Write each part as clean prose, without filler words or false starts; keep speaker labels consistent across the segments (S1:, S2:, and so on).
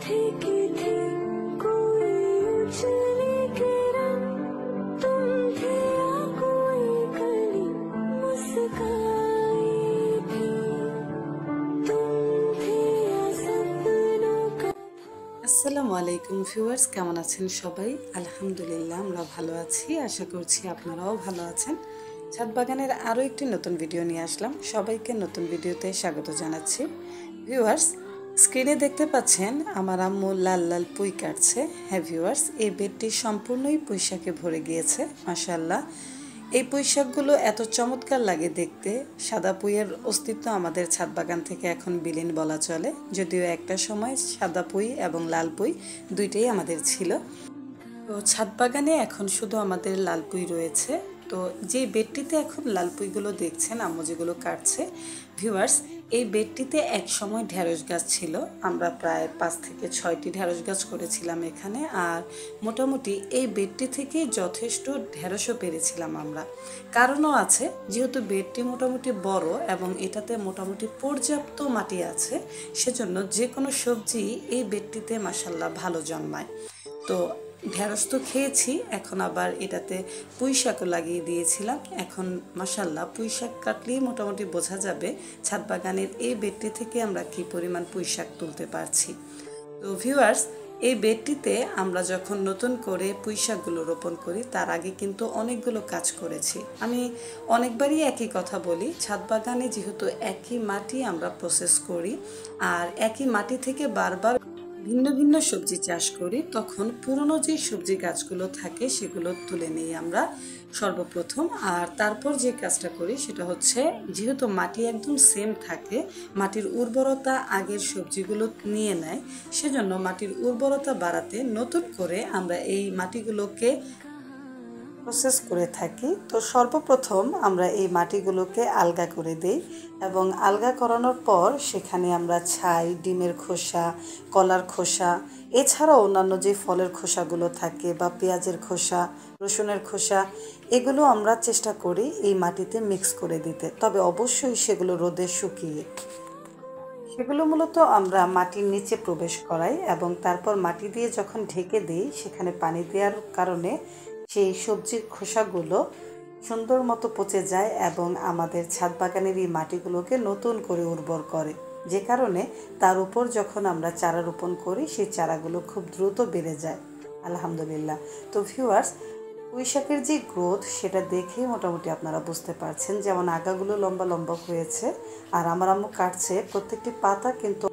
S1: আসসালামু আলাইকুম ভিউয়ার্স, কেমন আছেন সবাই? আলহামদুলিল্লাহ আমরা ভালো আছি। আশা করছি আপনারাও ভালো আছেন। ছাদ বাগানের আরও একটি নতুন ভিডিও নিয়ে আসলাম। সবাইকে নতুন ভিডিওতে স্বাগত জানাচ্ছি। ভিউয়ার্স, স্ক্রিনে দেখতে পাচ্ছেন আমার আম্মু লাল লাল পুঁই কাটছে। হ্যাঁ ভিউয়ার্স, এই বেডটি সম্পূর্ণই পুঁই শাকে ভরে গিয়েছে মাশাআল্লাহ। এই পুঁই শাকগুলো এত চমৎকার লাগে দেখতে। সাদা পুঁইয়ের অস্তিত্ব আমাদের ছাদ বাগান থেকে এখন বিলীন বলা চলে, যদিও একটা সময় সাদা পুঁই এবং লাল পুঁই দুইটাই আমাদের ছিল। তো ছাদ বাগানে এখন শুধু আমাদের লাল পুঁই রয়েছে। তো যে বেডটিতে এখন লাল পুঁইগুলো দেখছেন আম্মু যেগুলো কাটছে, ভিউয়ার্স, এই বেডটিতে এক সময় ঢেঁড়স গাছ ছিল। আমরা প্রায় 5 থেকে 6টি ঢেঁড়স গাছ করেছিলাম এখানে। আর মোটামুটি এই বেডটি থেকেই যথেষ্ট ঢেঁড়সও পেরেছিলাম আমরা। কারণও আছে, যেহেতু বেডটি মোটামুটি বড় এবং এটাতে মোটামুটি পর্যাপ্ত মাটি আছে, সেজন্য যে কোনো সবজি এই বেডটিতে মাশাআল্লাহ ভালো জন্মায়। তো ঢেঁড়স তো খেয়েছি, এখন আবার এটাতে পুঁই শাকও লাগিয়ে দিয়েছিলাম। এখন মাশাআল্লাহ পুঁই শাক কাটলেই মোটামুটি বোঝা যাবে ছাদ বাগানের এই বেডটি থেকে আমরা কি পরিমাণ পুঁই শাক তুলতে পারছি। তো ভিউয়ার্স, এই বেডটিতে আমরা যখন নতুন করে পুঁই শাকগুলো রোপণ করি তার আগে কিন্তু অনেকগুলো কাজ করেছি। আমি অনেকবারই একই কথা বলি, ছাদ বাগানে যেহেতু একই মাটি আমরা প্রসেস করি আর একই মাটি থেকে বারবার ভিন্ন ভিন্ন সবজি চাষ করি, তখন পুরনো যে সবজি গাছগুলো থাকে সেগুলো তুলে নিই আমরা সর্বপ্রথম। আর তারপর যে কাজটা করি সেটা হচ্ছে, যেহেতু মাটি একদম সেম থাকে, মাটির উর্বরতা আগের সবজিগুলো নিয়ে নেয়, সেজন্য মাটির উর্বরতা বাড়াতে নতুন করে আমরা এই মাটিগুলোকে প্রসেস করে থাকি। তো সর্বপ্রথম আমরা এই মাটিগুলোকে আলগা করে দেই এবং আলগা করানোর পর সেখানে আমরা ছাই, ডিমের খোসা, কলার খোসা, এছাড়াও অন্যান্য যে ফলের খোসাগুলো থাকে বা পেঁয়াজের খোসা, রসুনের খোসা, এগুলো আমরা চেষ্টা করি এই মাটিতে মিক্স করে দিতে। তবে অবশ্যই সেগুলো রোদে শুকিয়ে, সেগুলো মূলত আমরা মাটির নিচে প্রবেশ করাই এবং তারপর মাটি দিয়ে যখন ঢেকে দিই, সেখানে পানি দেওয়ার কারণে সেই সবজির খোসাগুলো সুন্দর মতো পচে যায় এবং আমাদের ছাদ বাগানের এই মাটিগুলোকে নতুন করে উর্বর করে, যে কারণে তার উপর যখন আমরা চারা রোপণ করি সেই চারাগুলো খুব দ্রুত বেড়ে যায় আলহামদুলিল্লাহ। তো ভিউয়ার্স, পুঁই শাকের যে গ্রোথ সেটা দেখেই মোটামুটি আপনারা বুঝতে পারছেন, যেমন আগাগুলো লম্বা লম্বা হয়েছে আর আমার আম্মু কাটছে, প্রত্যেকটি পাতা কিন্তু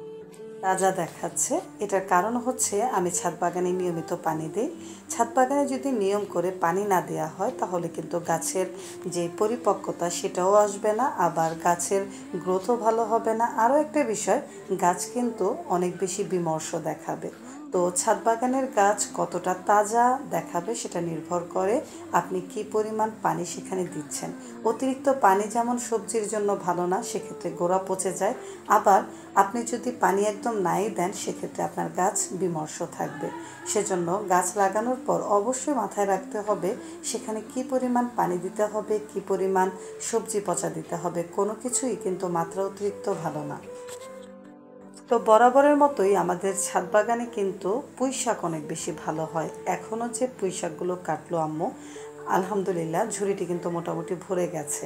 S1: তাজা দেখাচ্ছে। এটার কারণ হচ্ছে আমি ছাদ বাগানে নিয়মিত পানি দিই। ছাদ বাগানে যদি নিয়ম করে পানি না দেওয়া হয় তাহলে কিন্তু গাছের যে পরিপক্কতা সেটাও আসবে না, আবার গাছের গ্রোথও ভালো হবে না। আরও একটা বিষয়, গাছ কিন্তু অনেক বেশি বিমর্ষ দেখাবে। তো ছাদ বাগানের গাছ কতটা তাজা দেখাবে সেটা নির্ভর করে আপনি কি পরিমাণ পানি সেখানে দিচ্ছেন। অতিরিক্ত পানি যেমন সবজির জন্য ভালো না, সেক্ষেত্রে গোড়া পচে যায়। আবার আপনি যদি পানি একদম নাই দেন, সেক্ষেত্রে আপনার গাছ বিমর্ষ থাকবে। সেজন্য গাছ লাগানোর পর অবশ্যই মাথায় রাখতে হবে সেখানে কি পরিমাণ পানি দিতে হবে, কি পরিমাণ সবজি পচা দিতে হবে। কোনো কিছুই কিন্তু মাত্রা অতিরিক্ত ভালো না। তো বরাবরের মতোই আমাদের ছাদ বাগানে কিন্তু পুঁই শাক অনেক বেশি ভালো হয়। এখনও যে পুঁই শাকগুলো কাটলো আম্মু, আলহামদুলিল্লাহ ঝুড়িটি কিন্তু মোটামুটি ভরে গেছে।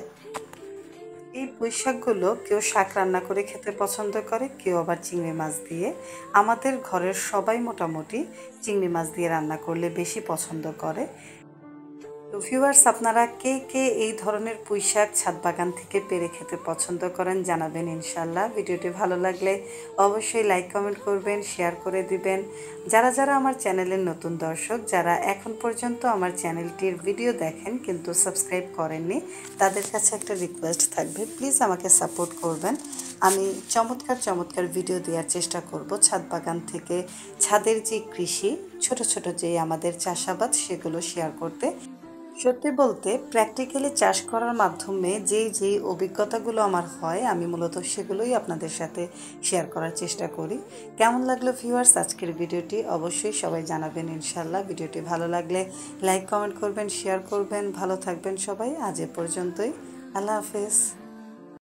S1: এই পুঁই শাকগুলো কেউ শাক রান্না করে খেতে পছন্দ করে, কেউ আবার চিংড়ি মাছ দিয়ে। আমাদের ঘরের সবাই মোটামুটি চিংড়ি মাছ দিয়ে রান্না করলে বেশি পছন্দ করে। তো ভিউয়ার্স, আপনারা কে কে এই ধরনের পুঁই শাক ছাদ বাগান থেকে পেরে খেতে পছন্দ করেন জানাবেন ইনশাল্লাহ। ভিডিওটি ভালো লাগলে অবশ্যই লাইক কমেন্ট করবেন, শেয়ার করে দিবেন। যারা যারা আমার চ্যানেলের নতুন দর্শক, যারা এখন পর্যন্ত আমার চ্যানেলটির ভিডিও দেখেন কিন্তু সাবস্ক্রাইব করেননি, তাদের কাছে একটা রিকোয়েস্ট থাকবে, প্লিজ আমাকে সাপোর্ট করবেন। আমি চমৎকার চমৎকার ভিডিও দেওয়ার চেষ্টা করব ছাদ বাগান থেকে, ছাদের যে কৃষি, ছোট ছোট যে আমাদের চাষাবাদ, সেগুলো শেয়ার করতে। সত্যি বলতে প্র্যাকটিক্যালি চাষ করার মাধ্যমে যেই অভিজ্ঞতাগুলো আমার হয়, আমি মূলত সেগুলোই আপনাদের সাথে শেয়ার করার চেষ্টা করি। কেমন লাগলো ভিউয়ার্স আজকের ভিডিওটি অবশ্যই সবাই জানাবেন ইনশাল্লাহ। ভিডিওটি ভালো লাগলে লাইক কমেন্ট করবেন, শেয়ার করবেন। ভালো থাকবেন সবাই। আজ এ পর্যন্তই। আল্লাহ হাফেজ।